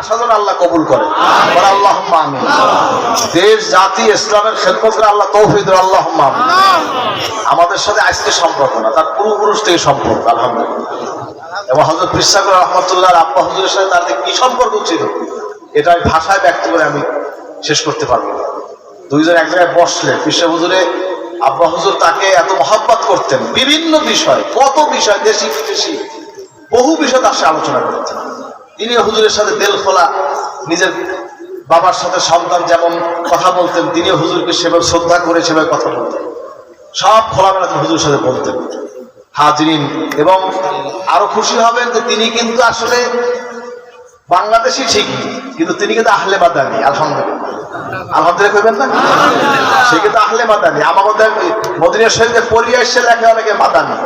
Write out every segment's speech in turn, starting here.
আসা যেন আল্লাহ কবুল করে। আল্লাহুম্মা আমিন। দেশ জাতি ইসলামের খেদমত করে আল্লাহ তৌফিক দেন। আল্লাহুম্মা আমিন। আমাদের সাথে আজকে সম্পর্ক না, তার পূর্বপুরুষ থেকে সম্পর্ক আলহামদুলিল্লাহ। এবং হযরত পীর সাহেব রাহমাতুল্লাহ আব্বা হুজুরের সাথে তার কি সম্পর্ক ছিল এটা ভাষায় ব্যক্ত করে আমি শেষ করতে পারবো না। দুইজন এক জায়গায় বসলেন, পীর সাহেব হুজুরে আব্বা হুজুর তাকে এত মহব্বত করতেন, বিভিন্ন বিষয়, কত বিষয়, দেশি বিদেশি বহু বিষয় তার সাথে আলোচনা করতেন। তিনি হুজুরের সাথে দিল খোলা, নিজের বাবার সাথে সন্তান যেমন কথা বলতেন তিনি হুজুরকে সেভাবে শ্রদ্ধা করে সেভাবে কথা বলতেন, সব খোলামেলা হুজুরের সাথে বলতেন। হাজরিন, এবং আরো খুশি হবেন যে তিনি কিন্তু আসলে বাংলাদেশি ঠিকই, কিন্তু তিনি কিন্তু আহলে মাদানী। আলহামদুলিল্লাহ, আলহামদুলিল্লাহ কইবেন না? সে কিন্তু আহলে মাদানী। আমাদের মদিনা শরীফে পড়িয়ে এসে লেখে অনেকে মাদানী,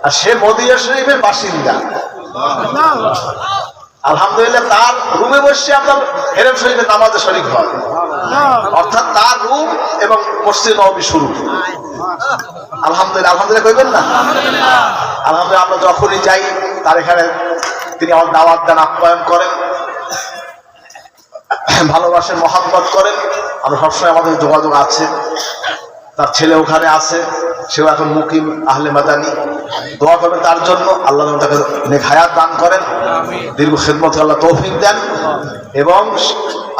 আর সে মদিনা শরীফের বাসিন্দা। আলহামদুলিল্লাহ, তার রুমে বসে আপনার হেরেম শরীফে নামাজে শরীক হয়, অর্থাৎ তার রুম এবং মসজিদ নববী শুরু। আলহামদুলিল্লাহ, আলহামদুলিল্লাহ কইবেন না? আলহামদুলিল্লাহ, আমরা যখনই যাই তার এখানে তিনি আমার দাওয়াত দেন, আপ্যায়ন করেন, ভালোবাসেন, মহব্বত করেন। আমরা সবসময় আমাদের যোগাযোগ আছে। তার ছেলে ওখানে আছে, সেও এখন মুকিম আহলে মাদানী। দোয়া করবেন তার জন্য, আল্লাহ তাকে নেক হায়াত দান করেন, দীর্ঘ খেদমত আল্লাহ তৌফিক দেন, এবং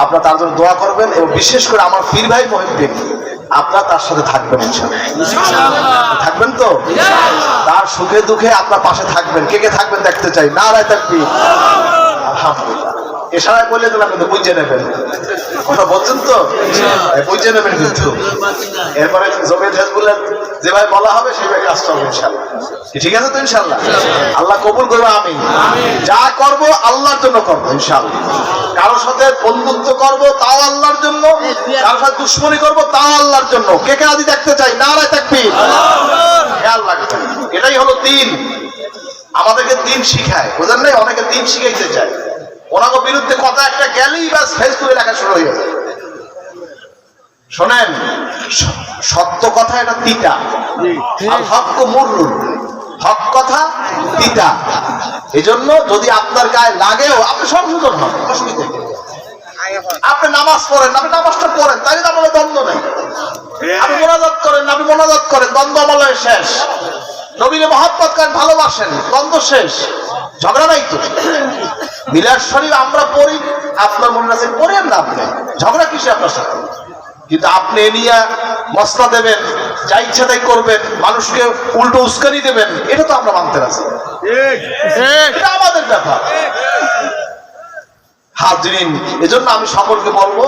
আপনারা তার জন্য দোয়া করবেন। এবং বিশেষ করে আমার পীর ভাই মহিউদ্দিন, আপনারা তার সাথে থাকবেন ইনশাআল্লাহ। থাকবেন তো? তার সুখে দুঃখে আপনার পাশে থাকবেন। কে কে থাকবেন দেখতে চাই, নারায়ে তাকবীর। আলহামদুলিল্লাহ, এছাড়াই বলে দিলাম, কিন্তু বুঝে নেবেন কথা বলছেন তো, বুঝে নেবেন কিন্তু। এরপরে জমিয়ত হিজবুল্লাহ যেভাবে বলা হবে সেভাবে কাজ করবো ইনশাআল্লাহ। ঠিক আছে তো? ইনশাআল্লাহ আল্লাহ কবুল করবে। আমিন। যা করব আল্লাহর জন্য করবো ইনশাআল্লাহ। কারোর সাথে বন্ধুত্ব করব তাও আল্লাহর জন্য, কারোর সাথে দুশ্মনী করব তাও আল্লাহর জন্য। কে কে আদি দেখতে চাই, নারায়ে তাকবীর। খেয়াল রাখবেন, এটাই হলো দ্বীন। আমাদেরকে দ্বীন শিখায়, বুঝলেন না? অনেকে দ্বীন শিখাইতে চায়, ওনার বিরুদ্ধে কথা একটা গেলেই বাস ফেসবুকে লেখা শুরু হয়ে যায়। শোনেন, সত্য কথা এটা তিতা, আর হক মুররুন, হক কথা তিতা। এই জন্য যদি আপনার গায়ে লাগেও আপনি সংশোধন হন, অসুবিধা নেই। আপনি নামাজ পড়েন, আপনি নামাজটা পড়েন, তাই তো আমাদের দ্বন্দ্ব নেই। আপনি মোনাজাত করেন, আপনি মোনাজাত করেন, দ্বন্দ্ব আমলের শেষ। নবীরে মহব্বত করেন, ভালোবাসেন, দ্বন্দ্ব শেষ, ঝগড়া নাই তো। মিলাদ শরীফ আমরা পড়ি, আপনার মনে আছে পড়েন না, আপনি ঝগড়া কিসে আপনার সাথে? কিন্তু আপনি নিয়ে মশলা দেবেন, যা ইচ্ছা তাই করবেন, মানুষকে উল্টো উস্কানি দেবেন, এটা তো আমরা মানতে রাজি। এটা আমাদের ব্যাপার। হাজরিন, এজন্য আমি সকলকে বলবো,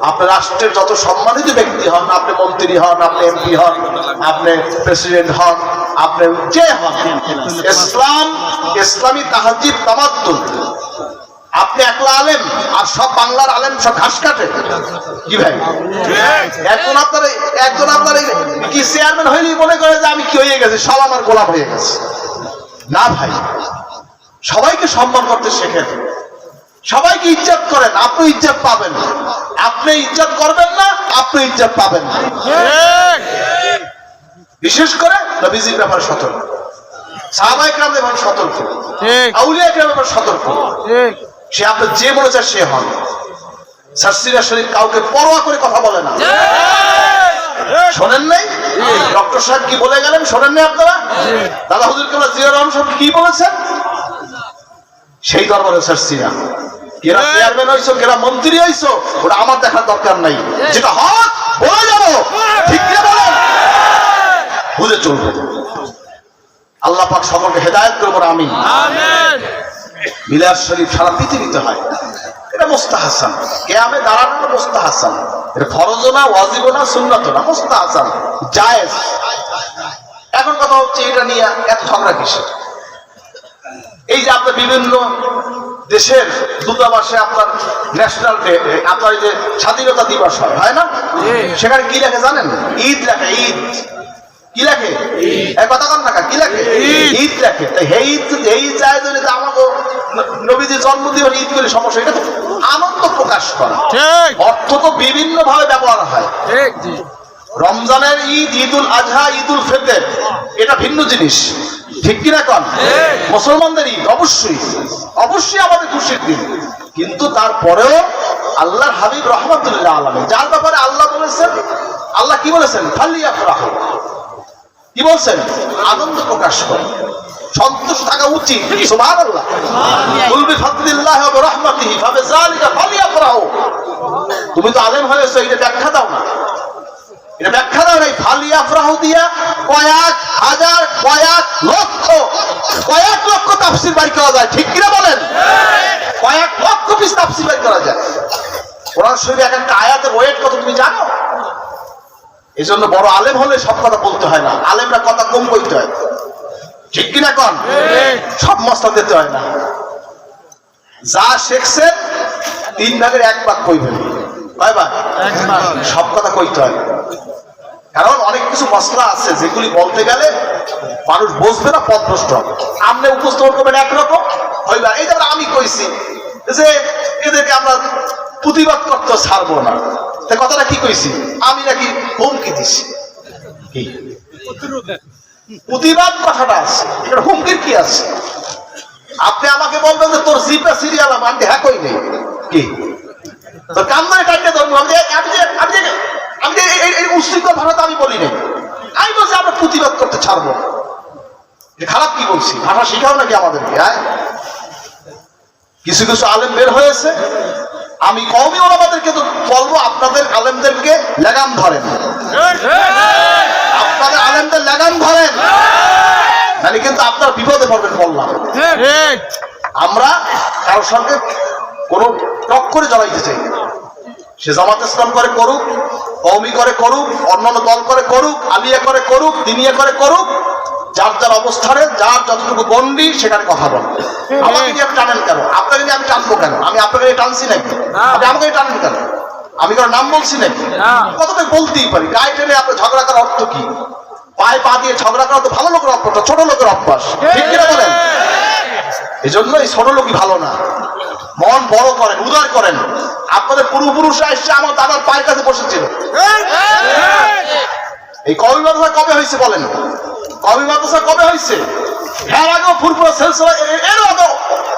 আপনি রাষ্ট্রের যত সম্মানিত ব্যক্তি হন, আপনি মন্ত্রী হন, আপনি এমপি হন, আপনি প্রেসিডেন্ট হন, আপনি যে হন, ইসলাম, ইসলামী তাহজিব তামাদ্দুন। আপনি একলা আলেম আর সব বাংলার আলেম সব ঘাস কাটে কি ভাই? একজন আপনার কি চেয়ারম্যান হইলেই মনে করে যে আমি কি হয়ে গেছে, সব আমার গোলাপ হয়ে গেছে। না ভাই, সবাইকে সম্মান করতে শেখেন, সবাইকে ইজ্জত করেন, আপনি ইজ্জত পাবেন। আপনি ইজ্জত করবেন না, আপনি ইজ্জত পাবেন না। বিশেষ করে নবীজির ব্যাপারে সতর্ক, সাহাবায়ে কেরামদের ব্যাপারে সতর্ক, আউলিয়া কেরামদের ব্যাপারে সতর্ক। সে আপনি যে বলে চায় সে হন। সারসিরা শরীফ কাউকে পরোয়া করে কথা বলে না। শোনেন নাই ডক্টর সাহেব কি বলে গেলেন? শোনেন নাই আপনারা? দাদা হুজুর কেবলা জিয়াউর রহমান সাহেব কি বলেছেন? সেই দরবারে সারসিরা, কেরা চেয়ারম্যান হইছো, কেরা মন্ত্রী হইছো, ওটা আমার দেখার দরকার নাই। যেটা হক বলে যাবো, ঠিক কি বলেন, বুঝে চলবো। আল্লাহ পাক সকলকে হেদায়েত করবেন। আমিন। মিলাদ শরীফ সারা পৃথিবীতে হয়, এটা মুস্তাহাসান। কিয়ামে দাঁড়ানো মুস্তাহাসান, এটা ফরজ না, ওয়াজিব না, সুন্নাত না, মুস্তাহাসান, জায়েজ। এখন কথা হচ্ছে এটা নিয়ে এত ঝগড়া কিসের? এই যে আপনার বিভিন্ন দেশের দূতাবাসে আপনার ন্যাশনাল ডে, আপনার এই যে স্বাধীনতা দিবস হয় না, সেখানে কি লেখে জানেন? ঈদ লেখে। ঈদ কি লেখে? কথা কন না, কি লেখে? ঈদ লেখে। এই চাই যদি আমাকে নবীজির জন্মদিবস ঈদ করে সমস্যা, এটা তো আনন্দ প্রকাশ করা। অর্থ তো বিভিন্ন ভাবে ব্যবহার হয়। রমজানের ঈদ, ঈদুল আজহা, ঈদুল ফিতর, এটা ভিন্ন জিনিস, ঠিক কিনা কন? মুসলমানদের ঈদ অবশ্যই অবশ্যই আমাদের খুশির দিন। কিন্তু তারপরেও আল্লাহর হাবিব রহমাতুল্লাহ আলামিন, যার ব্যাপারে আল্লাহ বলেছেন, আল্লাহ কি বলেছেন? ফালিয়াফরাহু, কি বলছেন? আনন্দ প্রকাশ করে, সন্তুষ্ট থাকা উচিত। সুবহানাল্লাহ। কুল বিফাদলিল্লাহি ওয়া বিরহমাতিহি ফাবিযালিকা ফালিয়াফরাহু। তুমি তো আলেম হয়েছো, এটা ব্যাখ্যা দাও না, এটা ব্যাখ্যা দাও নাই। ফালিয়াফরাহু দিয়া কয়েক হাজার, কয়েক লক্ষ তাফসীর বাইর করা যায়, ঠিক কিনা বলেন? কয়েক লক্ষ পিস তাফসীর বাইর করা যায়। কোরআন শরীফে এক একটা আয়াতের ওয়েট কত তুমি জানো? এই জন্য বড় আলেম হলে সব কথা বলতে হয় না, আলেমরা কথা কম বলতে হয়, ঠিক কিনা কন? সব মশলা দিতে হয় না। যা শিখছেন 3 ভাগের 1 ভাগ কইবেন, কয় ভাগ? সব কথা কইতে হয়, কারণ অনেক কিছু মশলা আছে যেগুলি বলতে গেলে মানুষ বুঝবে না, পথভ্রষ্ট হবে। আপনি উপস্থাপন করবেন একরকম হইবা, এই যেমন আমি কইছি যে এদেরকে আমরা প্রতিবাদ করতে ছাড়বো না, তাই কথাটা কি কইছি? আমি নাকি হুমকি দিছি। কি প্রতিবাদ কথাটা আছে, এটা হুমকির কি আছে? আপনি আমাকে বলবেন যে তোর জিপে সিরিয়াল আমি হ্যাঁ কই নেই, কি তোর কান ধরে কাটতে ধরবো? আমি এই উশৃঙ্খল ভাষাটা আমি বলি নাই, আমি বলছি আমরা প্রতিবাদ করতে ছাড়বো। খারাপ কি বলছি? ভাষা শিখাও নাকি আমাদেরকে? কিছু কিছু আলেম বের হয়েছে, আমি কওমি ওলামাদেরকে তো বলবো আপনাদের আলেমদেরকে লাগাম ধরেন, আপনাদের আলেমদের লাগাম ধরেন, মানে কিন্তু আপনার বিপদে পড়বেন। বললাম আমরা কারোর সঙ্গে কোনো টক্করে জড়াইতে চাই না। সে জামাত ইসলাম করে করুক, কওমি করে করুক, অন্যান্য দল করে করুক, আলিয়া করে করুক, দিনিয়া করে করুক, যার যার অবস্থানে যার যতটুকু গন্ডি সেখানে কথা বল। আমাকে নিয়ে আপনি টানেন কেন? আপনাকে নিয়ে আমি টানবো কেন? আমি আপনাকে নিয়ে টানছি নাকি? আপনি আমাকে নিয়ে টানেন কেন? আমি কারো নাম বলছি নাকি? কতটা বলতেই পারি। গায়ে টেনে আপনি ঝগড়া করার অর্থ কি? পায়ে পা দিয়ে ঝগড়া করা তো ভালো লোকের অভ্যাস, ছোট লোকের অভ্যাস, ঠিক কিনা বলেন? এই জন্য এই ছোট লোকই ভালো না। মন বড় করেন, উদার করেন। আপনাদের পূর্বপুরুষরা এসে আমার দাদার পায়ের কাছে বসেছিল। এই কওমি মাদ্রাসা কবে হয়েছে বলেন? কওমি মাদ্রাসা কবে হয়েছে? এর আগেও ফুরফুরা সিলসিলা, এরও আগেও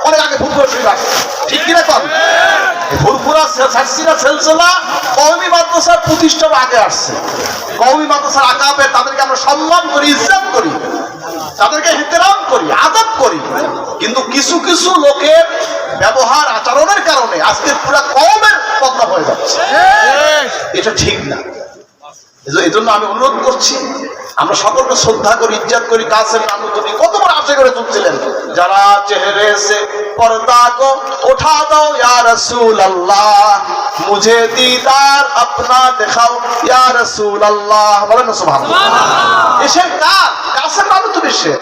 অনেক আগে ফুরফুরা শরীফ আছে, ঠিক কিনা কন? ফুরফুরা সিলসিলা কওমি মাদ্রাসার প্রতিষ্ঠার আগে আসছে। কওমি মাদ্রাসার আকাবে তাদেরকে আমরা সম্মান করি, ইজ্জত করি, তাদেরকে ইহতিরাম করি, আদব করি। কিন্তু কিছু কিছু লোকের ব্যবহার আচরণের কারণে আজকে পুরো কওমের বদনাম হয়ে যাচ্ছে, এটা ঠিক না। এজন্য আমি অনুরোধ করছি, আমরা সকলকে শ্রদ্ধা করি, ইজ্জত করি। কাসেম নানুতুবি কত বড় আশা করে চলছিলেন, যারা চেহারে সে পর্দা কো উঠা দাও ইয়া রাসূলুল্লাহ, মুঝে দীদার আপনা দেখাও ইয়া রাসূলুল্লাহ। বলেন না সুবহানাল্লাহ। এসে কার? কাসেম নানুতুবি, সে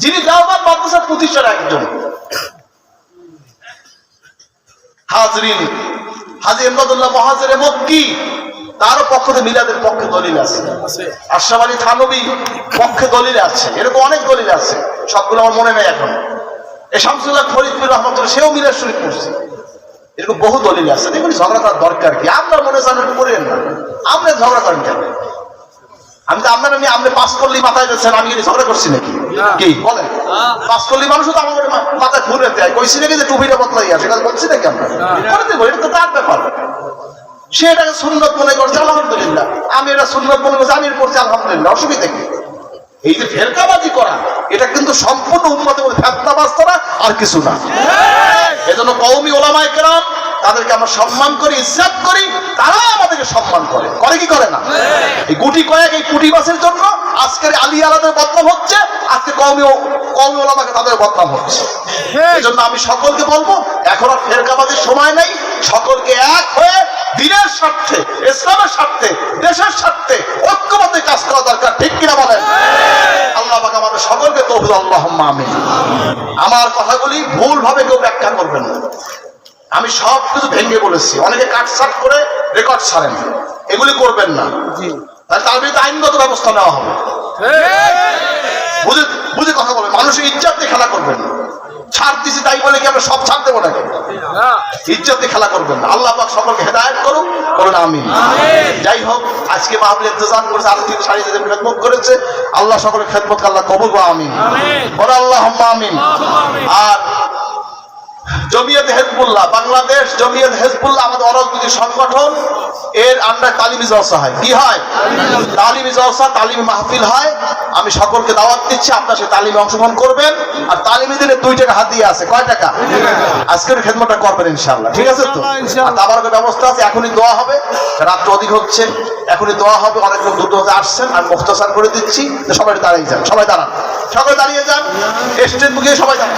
যিনি দেওবন্দ মাদ্রাসার প্রতিষ্ঠার একজন। হাজরিন, হাজী ইমদাদুল্লাহ মুহাজিরে মক্কি, তারও পক্ষ থেকে মিলাদের পক্ষে দলিল আছে। আশরাফ আলী থানবী পক্ষে দলিল আছে। এরকম অনেক দলিল আছে, সবগুলো আমার মনে নেই এখন। এই শামসুল্লাহ ফরিদপুর রহমতুল্লাহ, সেও মিলাদ শরীফ পড়ছে। এরকম বহু দলিল আছে। দেখুন ঝগড়া করার দরকার কি? আপনার মনে জানেন করেন না, আপনি ঝগড়া করেন কেন? আমি তো আপনারা নিয়ে আপনি পাস করলেই মাথায় যাচ্ছেন, আমি কি ঝগড়া করছি নাকি? কি বলেন? পাস করলেই মানুষও তো আমাদের মাথায় ঘুরে দেয়, কইছি নাকি যে টুপিটা বদলাই আছে, এটা বলছি নাকি? আমরা করে দেবো, এটা তো তার ব্যাপার। সে এটাকে সুন্নত মনে করছে, আলহামদুলিল্লাহ। আমি এটা সুন্নত মনে করছি, আমি করছি, আলহামদুলিল্লাহ, অসুবিধা কি? এই যে ফেরকাবাজি করা, এটা কিন্তু সম্পূর্ণ উম্মতের মধ্যে ফেতনাবাজ করা, আর কিছু না। এজন্য কওমি ওলামায়ে কেরাম, তাদেরকে আমরা সম্মান করি, ইজ্জত করি, তারা আমাদেরকে সম্মান করে, করে কি করে না? এই গুটি কয়েক এই কুটিবাসের জন্য আজকের আলী আলাদের বদনাম হচ্ছে, আজকে কওমি ওলামাকে তাদের বদনাম হচ্ছে। এই জন্য আমি সকলকে বলবো, এখন আর ফেরকাবাজির সময় নেই। সকলকে এক হয়ে দিনের স্বার্থে, ইসলামের স্বার্থে, দেশের স্বার্থে ঐক্যবদ্ধ কাজ করা দরকার, ঠিক কিনা বলেন? আল্লাহ পাক আমাদের সকলকে তৌফিক, আল্লাহুম্মা আমিন। আমার কথাগুলি ভুল ভাবে কেউ ব্যাখ্যা করবেন না। আমি সব কিছু ভেঙে বলেছি। অনেকে কাটছাট করে রেকর্ড ছাড়েন, এগুলি করবেন না, তাহলে তার বিরুদ্ধে আইনগত ব্যবস্থা নেওয়া হবে। বুঝে বুঝে কথা বলবেন, মানুষের ইজ্জত দিয়ে খেলা করবেন না। ছাড় দিছি তাই বলে কি আমরা সব ছাড় দেবো নাকি? ইজ্জত দিয়ে খেলা করবেন না। আল্লাহ পাক সকলকে হেদায়েত করুক, বলুন আমিন। যাই হোক, আজকে মাহফিল ইন্তজাম করেছে, আরো 3 সারি খেদমত করেছে। আল্লাহ সকলের খেদমতকে আল্লাহ কবুল করুন, আমিন। বল আল্লাহুম্মা আমিন। আর জমিয়তে হিজবুল্লাহ বাংলাদেশ, জমিয়ত হিজবুল্লাহ আমাদের অরাজনৈতিক সংগঠন, এর আন্ডার তালিমি জলসা হয়। কি হয়? তালিমি জলসা, তালিমি মাহফিল হয়। আমি সকলকে দাওয়াত দিচ্ছি, আপনারা সেই তালিমে অংশগ্রহণ করবেন। আর তালিমি দিলে 2 টাকা হাদিয়া আছে। কয় টাকা? আজকের খেদমতটা করবেন ইনশাআল্লাহ, ঠিক আছে তো? আর তাবারকের ব্যবস্থা আছে, এখনই দোয়া হবে, রাত্র অধিক হচ্ছে, এখনই দোয়া হবে। অনেক লোক দ্রুত হতে আসছেন, আমি মুখতাসার করে দিচ্ছি, সবাই দাঁড়িয়ে যান, সবাই দাঁড়ান, সকলে দাঁড়িয়ে যান, স্টেজ বুকে সবাই দাঁড়ান।